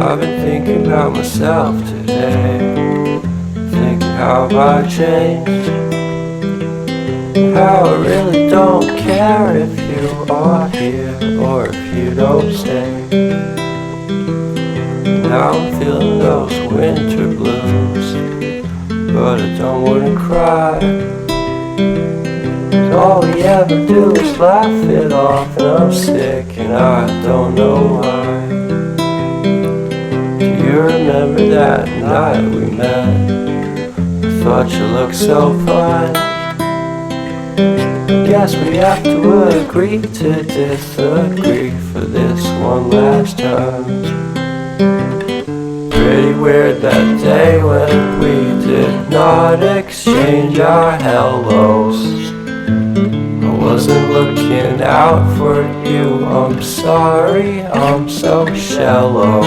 I've been thinking about myself today, thinking how have I changed, how I really don't care if you are here or if you don't stay. Now I'm feeling those winter blues, but I don't wanna cry. All we ever do is laugh it off, and I'm sick and I don't know why. Do you remember that night we met? I thought you looked so fine. Guess we have to agree to disagree for this one last time. Pretty weird that day when we did not exchange our hellos. I wasn't looking out for you, I'm sorry, I'm so shallow.